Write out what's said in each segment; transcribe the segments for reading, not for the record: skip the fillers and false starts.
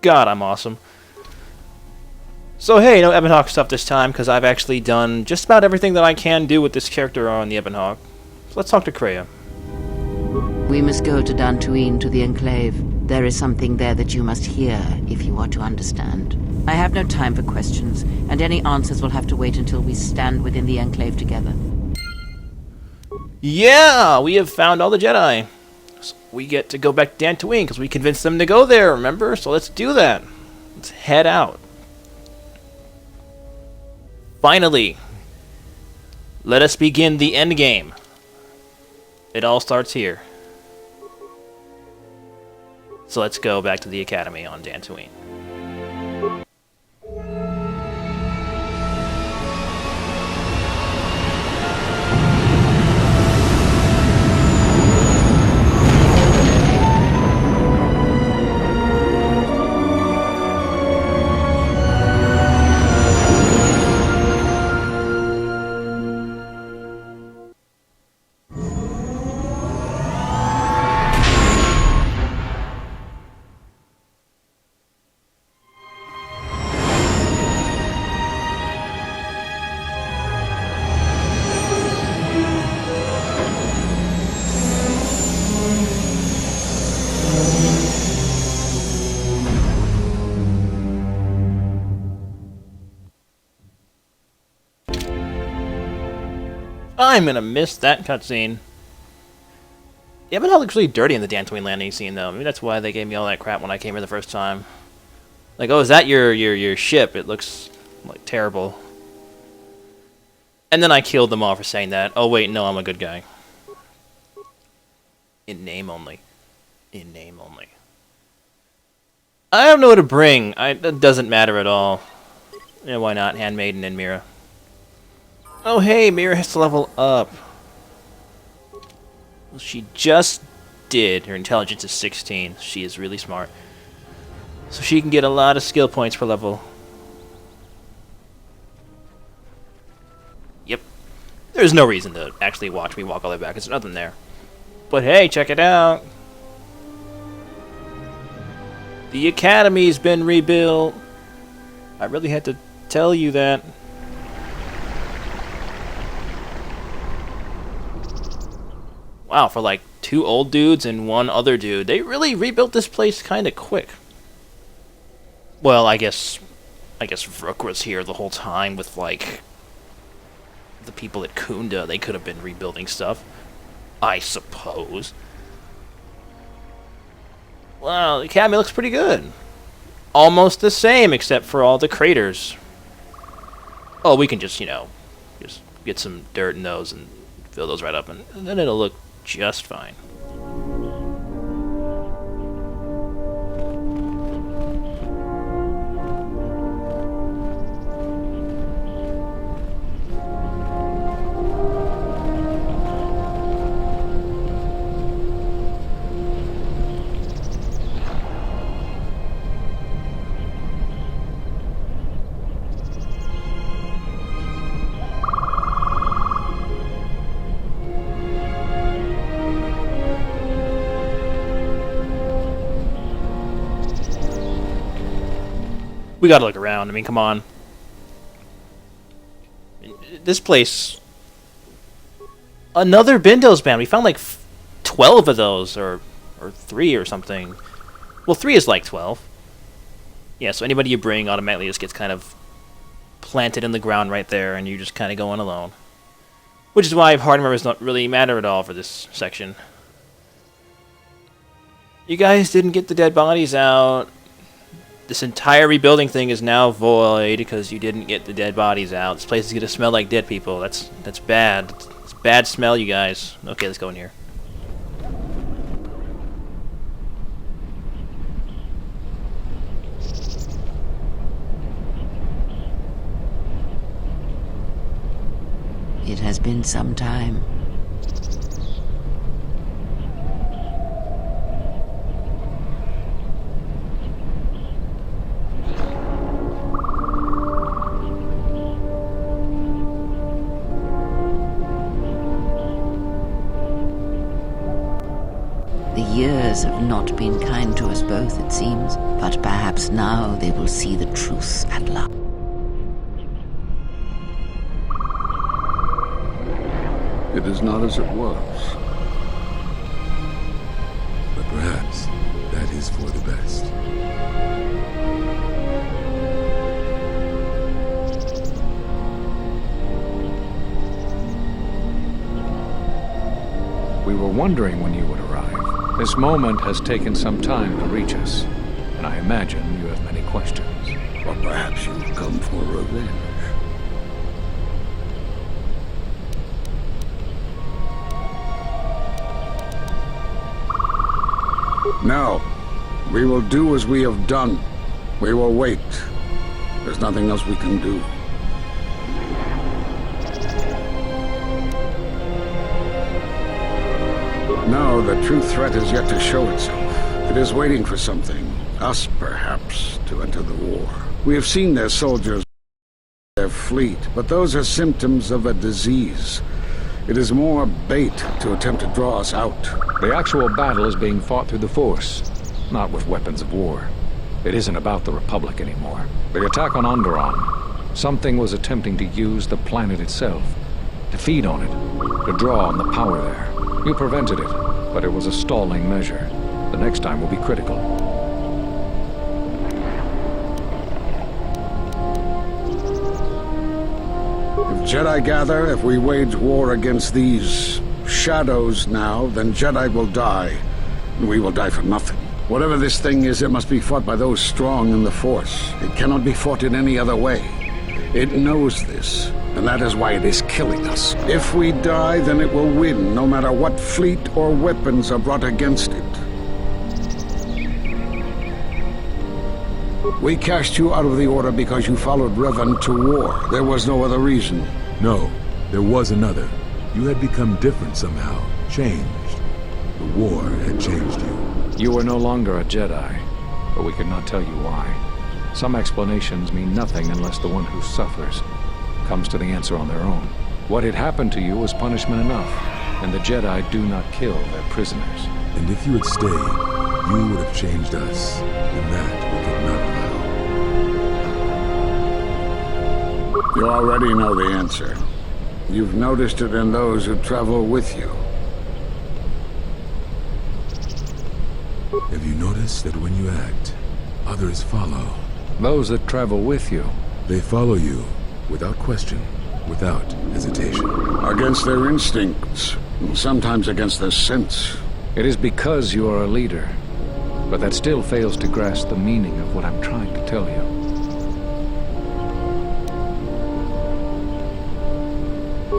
God, I'm awesome. So hey, no Ebonhawk stuff this time, because I've actually done just about everything that I can do with this character on the Ebonhawk. So let's talk to Kreia. We must go to Dantooine, to the Enclave. There is something there that you must hear if you are to understand. I have no time for questions, and any answers will have to wait until we stand within the Enclave together. Yeah, we have found all the Jedi. So we get to go back to Dantooine because we convinced them to go there, remember? So let's do that. Let's head out. Finally, let us begin the end game. It all starts here. So let's go back to the Academy on Dantooine. I'm gonna miss that cutscene. Yeah, but it looks really dirty in the Dantooine landing scene, though. Maybe that's why they gave me all that crap when I came here the first time. Like, oh, is that your ship? It looks like terrible. And then I killed them all for saying that. Oh wait, no, I'm a good guy. In name only. In name only. I don't know what to bring. It doesn't matter at all. Yeah, why not? Handmaiden and Mira. Oh hey, Mira has to level up. Well, she just did. Her intelligence is 16. She is really smart. So she can get a lot of skill points per level. Yep. There's no reason to actually watch me walk all the way back. There's nothing there. But hey, check it out. The Academy's been rebuilt. I really had to tell you that. Wow, for like 2 old dudes and 1 other dude, they really rebuilt this place kind of quick. Well, I guess Vrook was here the whole time with like the people at Kunda. They could have been rebuilding stuff, I suppose. Well, the Academy looks pretty good. Almost the same, except for all the craters. Oh, we can just, you know, just get some dirt in those and fill those right up, and then it'll look just fine. We gotta look around. I mean, come on. This place... Another Bindos band. We found like 12 of those, or 3 or something. Well, 3 is like 12. Yeah, so anybody you bring automatically just gets kind of planted in the ground right there, and you just kind of go on alone. Which is why party members don't really matter at all for this section. You guys didn't get the dead bodies out. This entire rebuilding thing is now void because you didn't get the dead bodies out. This place is gonna smell like dead people. That's bad. It's bad smell, you guys. Okay, let's go in here. It has been some time. The years have not been kind to us both, it seems. But perhaps now they will see the truth at last. It is not as it was. But perhaps that is for the best. We were wondering when you would arrive. This moment has taken some time to reach us, and I imagine you have many questions. Or perhaps you've come for revenge. No. We will do as we have done. We will wait. There's nothing else we can do. No, the true threat is yet to show itself. It is waiting for something. Us, perhaps, to enter the war. We have seen their soldiers, their fleet, but those are symptoms of a disease. It is more bait to attempt to draw us out. The actual battle is being fought through the Force, not with weapons of war. It isn't about the Republic anymore. The attack on Onderon, something was attempting to use the planet itself, to feed on it, to draw on the power there. You prevented it, but it was a stalling measure. The next time will be critical. If Jedi gather, if we wage war against these shadows now, then Jedi will die, and we will die for nothing. Whatever this thing is, it must be fought by those strong in the Force. It cannot be fought in any other way. It knows this, and that is why it is killing us. If we die, then it will win, no matter what fleet or weapons are brought against it. We cast you out of the Order because you followed Revan to war. There was no other reason. No, there was another. You had become different somehow, changed. The war had changed you. You were no longer a Jedi, but we could not tell you why. Some explanations mean nothing unless the one who suffers comes to the answer on their own. What had happened to you was punishment enough, and the Jedi do not kill their prisoners. And if you had stayed, you would have changed us, and that we could not allow. You already know the answer. You've noticed it in those who travel with you. Have you noticed that when you act, others follow? Those that travel with you. They follow you, without question, without hesitation. Against their instincts, and sometimes against their sense. It is because you are a leader, but that still fails to grasp the meaning of what I'm trying to tell you.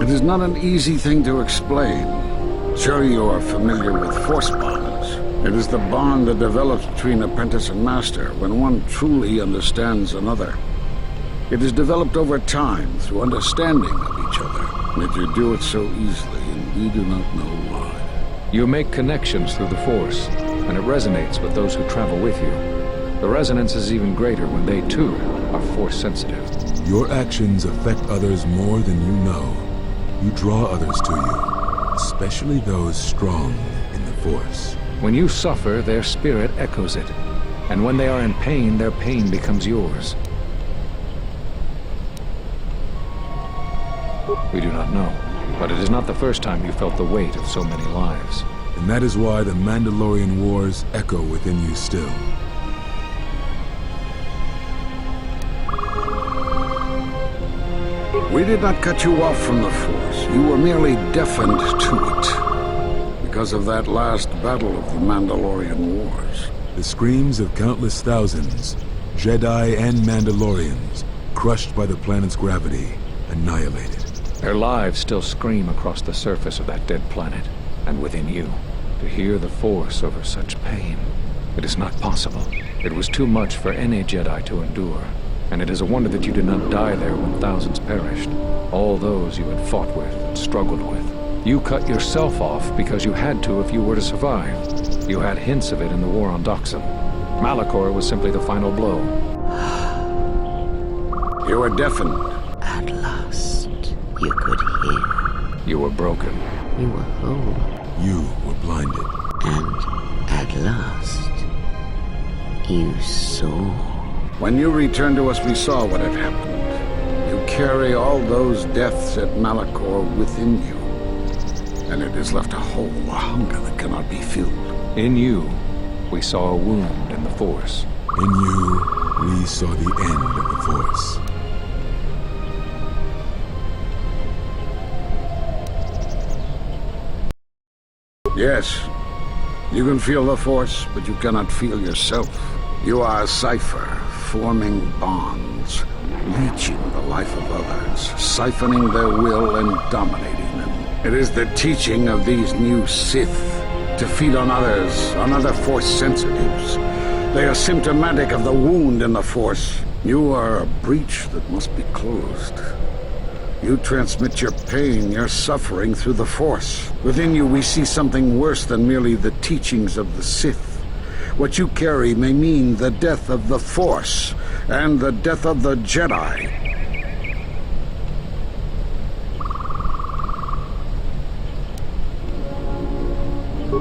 It is not an easy thing to explain. Sure, you are familiar with Force bonds. It is the bond that develops between apprentice and master when one truly understands another. It is developed over time through understanding of each other. Yet you do it so easily, and we do not know why. You make connections through the Force, and it resonates with those who travel with you. The resonance is even greater when they, too, are Force sensitive. Your actions affect others more than you know. You draw others to you, especially those strong in the Force. When you suffer, their spirit echoes it. And when they are in pain, their pain becomes yours. We do not know, but it is not the first time you felt the weight of so many lives. And that is why the Mandalorian Wars echo within you still. We did not cut you off from the Force. You were merely deafened to it. Because of that last battle of the Mandalorian Wars. The screams of countless thousands, Jedi and Mandalorians, crushed by the planet's gravity, annihilated. Their lives still scream across the surface of that dead planet, and within you. To hear the Force over such pain, it is not possible. It was too much for any Jedi to endure, and it is a wonder that you did not die there when thousands perished. All those you had fought with and struggled with. You cut yourself off because you had to if you were to survive. You had hints of it in the war on Doxum. Malachor was simply the final blow. You were deafened. At last, you could hear. You were broken. You were whole. You were blinded. And At last, you saw. When you returned to us, we saw what had happened. You carry all those deaths at Malachor within you. And it has left a hole, a hunger that cannot be filled. In you, we saw a wound in the Force. In you, we saw the end of the Force. Yes, you can feel the Force, but you cannot feel yourself. You are a cipher, forming bonds, leeching the life of others, siphoning their will and dominating them. It is the teaching of these new Sith to feed on others, on other Force sensitives. They are symptomatic of the wound in the Force. You are a breach that must be closed. You transmit your pain, your suffering through the Force. Within you we see something worse than merely the teachings of the Sith. What you carry may mean the death of the Force, and the death of the Jedi.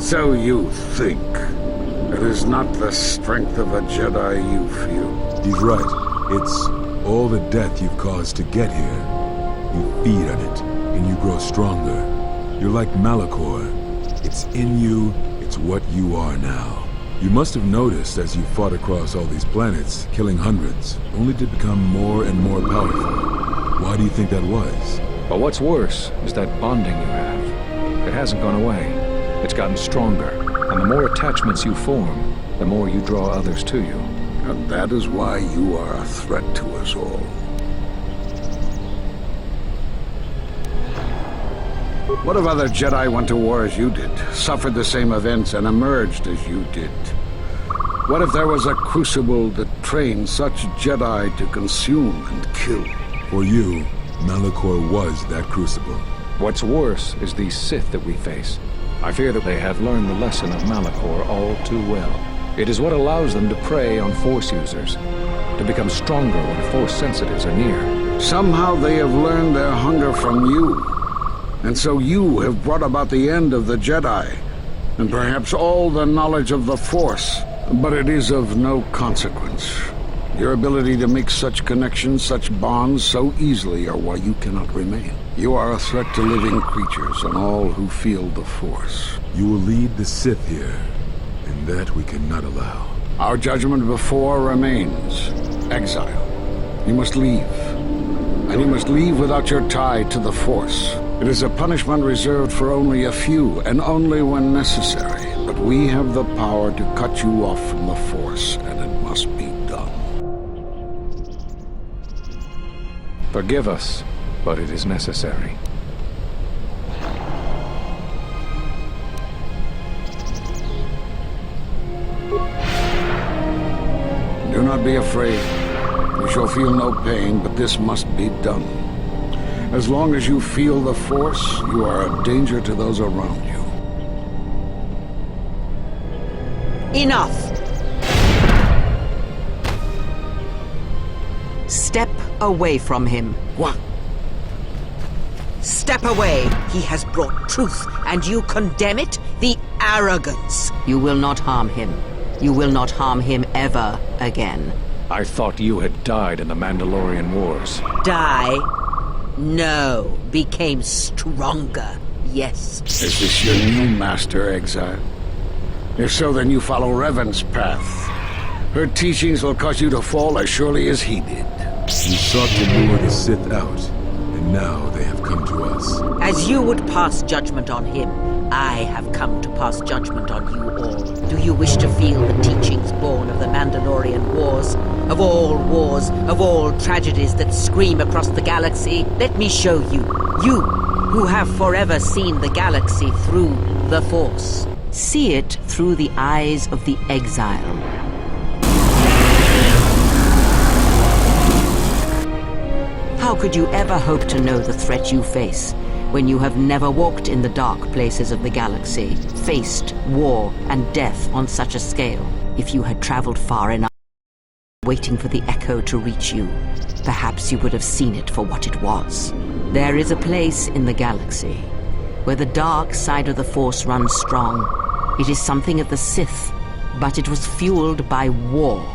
So you think. It is not the strength of a Jedi you feel. He's right. It's all the death you've caused to get here. You feed on it, and you grow stronger. You're like Malachor. It's in you, it's what you are now. You must have noticed as you fought across all these planets, killing hundreds, only to become more and more powerful. Why do you think that was? But what's worse is that bonding you have. It hasn't gone away. It's gotten stronger, and the more attachments you form, the more you draw others to you. And that is why you are a threat to us all. What if other Jedi went to war as you did, suffered the same events, and emerged as you did? What if there was a crucible that trained such Jedi to consume and kill? For you, Malachor was that crucible. What's worse is these Sith that we face. I fear that they have learned the lesson of Malachor all too well. It is what allows them to prey on Force users, to become stronger when Force sensitives are near. Somehow they have learned their hunger from you. And so you have brought about the end of the Jedi, and perhaps all the knowledge of the Force. But it is of no consequence. Your ability to make such connections, such bonds so easily are why you cannot remain. You are a threat to living creatures and all who feel the Force. You will lead the Sith here, and that we cannot allow. Our judgment before remains. Exile. You must leave. And you must leave without your tie to the Force. It is a punishment reserved for only a few, and only when necessary. But we have the power to cut you off from the Force, and it must be done. Forgive us, but it is necessary. Do not be afraid. You shall feel no pain, but this must be done. As long as you feel the Force, you are a danger to those around you. Enough! Step away from him. What? Step away! He has brought truth, and you condemn it? The arrogance! You will not harm him. You will not harm him ever again. I thought you had died in the Mandalorian Wars. Die? No. Became stronger. Yes. Is this your new master, Exile? If so, then you follow Revan's path. Her teachings will cause you to fall as surely as he did. You sought to lure the Sith out, and now they have come to us. As you would pass judgment on him, I have come to pass judgment on you all. Do you wish to feel the teachings born of the Mandalorian Wars? Of all tragedies that scream across the galaxy? Let me show you. You, who have forever seen the galaxy through the Force. See it through the eyes of the Exile. How could you ever hope to know the threat you face when you have never walked in the dark places of the galaxy, faced war and death on such a scale? If you had traveled far enough, waiting for the echo to reach you, perhaps you would have seen it for what it was. There is a place in the galaxy where the dark side of the Force runs strong, It is something of the Sith, but it was fueled by war.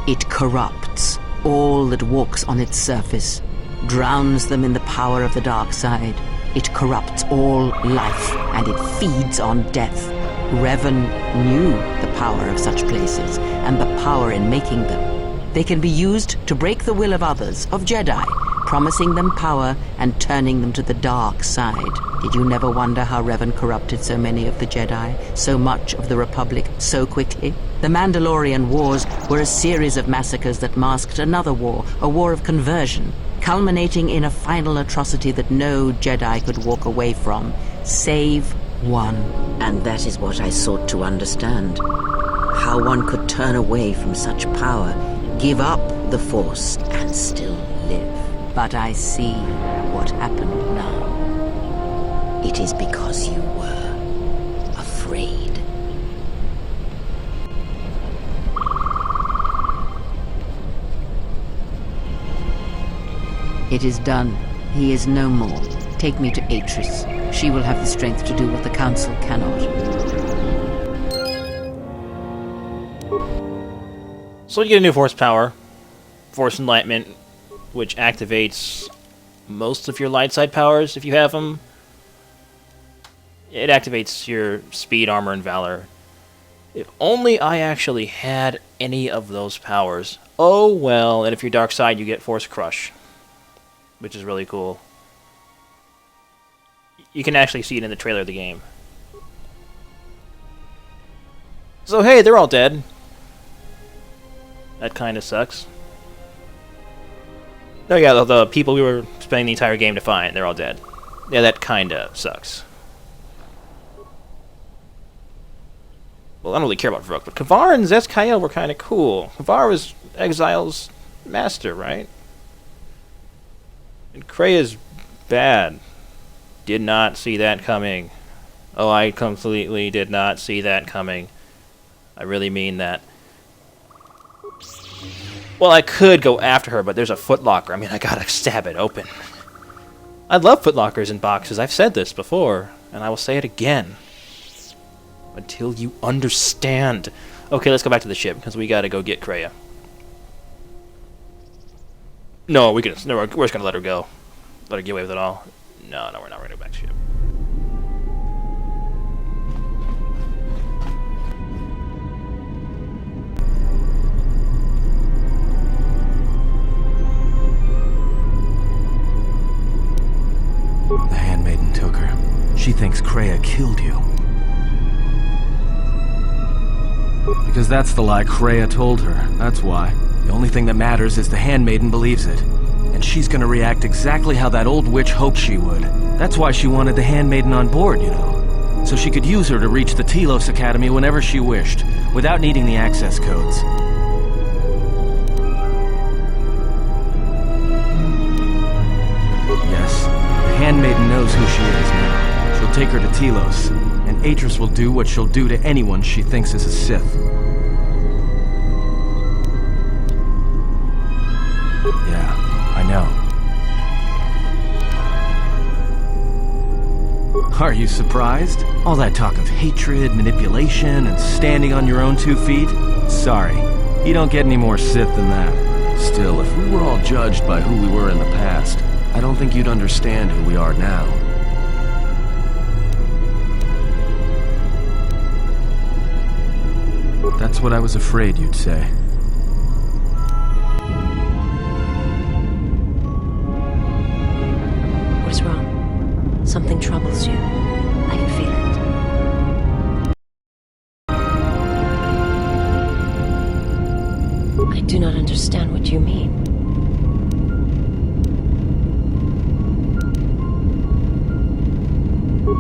It corrupts all that walks on its surface, drowns them in the power of the dark side. It corrupts all life, and it feeds on death. Revan knew the power of such places, and the power in making them. They can be used to break the will of others, of Jedi, promising them power and turning them to the dark side. Did you never wonder how Revan corrupted so many of the Jedi, so much of the Republic, so quickly? The Mandalorian Wars were a series of massacres that masked another war, a war of conversion, culminating in a final atrocity that no Jedi could walk away from, save one. And that is what I sought to understand. How one could turn away from such power, give up the Force, and still live. But I see what happened now. It is because you were afraid. It is done. He is no more. Take me to Atris. She will have the strength to do what the Council cannot. So you get a new Force power, Force Enlightenment, which activates most of your light side powers if you have them. It activates your speed, armor, and valor. If only I actually had any of those powers. Oh well, and if you're dark side, you get Force Crush, which is really cool. You can actually see it in the trailer of the game. So hey, they're all dead. That kind of sucks. Oh yeah, the people we were spending the entire game to find, they're all dead. Yeah, that kinda sucks. Well, I don't really care about Vrook, but KotOR and Zeskayel were kinda cool. KotOR was Exile's master, right? And Kreia's bad. Did not see that coming. Oh, I completely did not see that coming. I really mean that. Well, I could go after her, but there's a footlocker. I mean, I gotta stab it open. I love footlockers in boxes. I've said this before, and I will say it again. Until you understand. Okay, let's go back to the ship, because we gotta go get Kreia. No, we're just gonna let her go. Let her get away with it all. No, we're not. We're gonna go back to ship. The handmaiden took her. She thinks Kreia killed you. Because that's the lie Kreia told her, that's why. The only thing that matters is the handmaiden believes it. And she's gonna react exactly how that old witch hoped she would. That's why she wanted the handmaiden on board, you know. So she could use her to reach the Telos Academy whenever she wished, without needing the access codes. Yes, the handmaiden knows who she is now. She'll take her to Telos, and Atris will do what she'll do to anyone she thinks is a Sith. Yeah. I know. Are you surprised? All that talk of hatred, manipulation, and standing on your own 2 feet? Sorry, you don't get any more Sith than that. Still, if we were all judged by who we were in the past, I don't think you'd understand who we are now. That's what I was afraid you'd say. What's wrong? Something troubles you. I can feel it. I do not understand what you mean.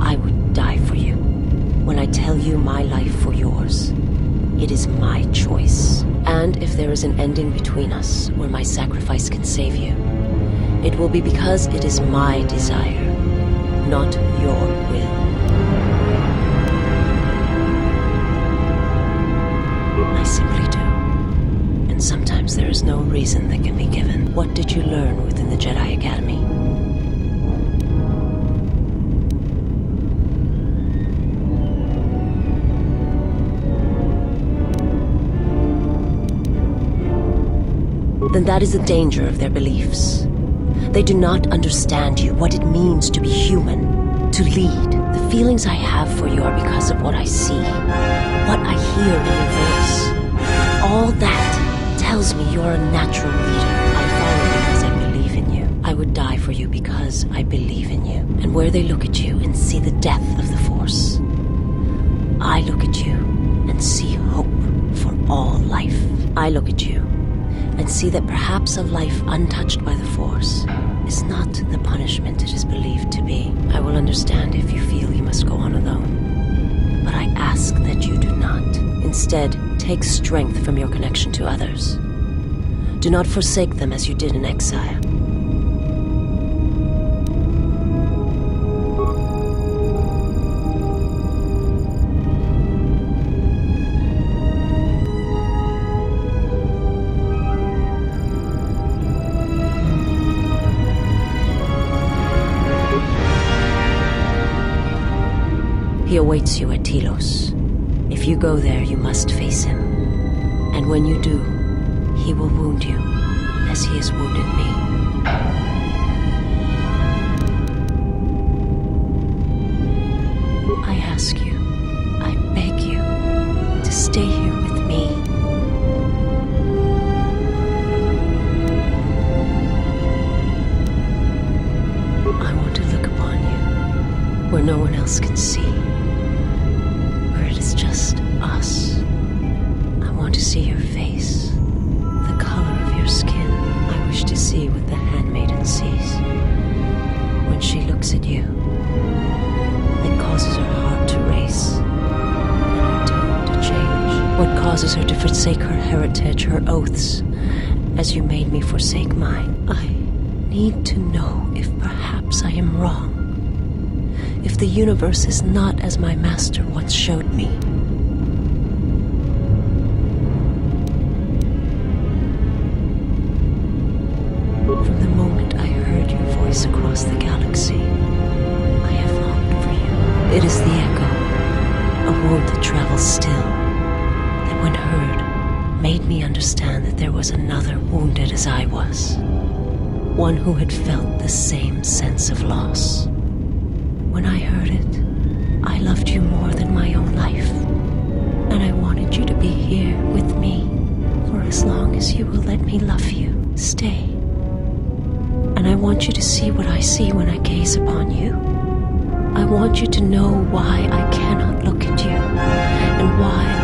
I would die for you. When I tell you my life for yours, it is my choice. And if there is an ending between us where my sacrifice can save you, it will be because it is my desire, not your will. I simply do. And sometimes there is no reason that can be given. What did you learn within the Jedi Academy? then that is the danger of their beliefs. They do not understand you, what it means to be human, to lead. The feelings I have for you are because of what I see, what I hear in your voice. All that tells me you're a natural leader. I follow because I believe in you. I would die for you because I believe in you. And where they look at you and see the death of the Force, I look at you and see hope for all life. I look at you and see that perhaps a life untouched by the Force is not the punishment it is believed to be. I will understand if you feel you must go on alone, but I ask that you do not. Instead, take strength from your connection to others. Do not forsake them as you did in exile. He awaits you at Telos. If you go there, you must face him. And when you do, he will wound you, as he has wounded me. I ask you, I beg you, to stay here with me. I want to look upon you, where no one else can see. It's just us. I want to see your face, the color of your skin. I wish to see what the handmaiden sees. When she looks at you, it causes her heart to race, and her tone to change. What causes her to forsake her heritage, her oaths, as you made me forsake mine. I need to know if perhaps I am wrong. If the universe is not as my master once showed me. From the moment I heard your voice across the galaxy, I have longed for you. It is the echo, a word that travels still, that when heard, made me understand that there was another wounded as I was. One who had felt the same sense of loss. When I heard it, I loved you more than my own life. And I wanted you to be here with me for as long as you will let me love you. Stay. And I want you to see what I see when I gaze upon you. I want you to know why I cannot look at you, and why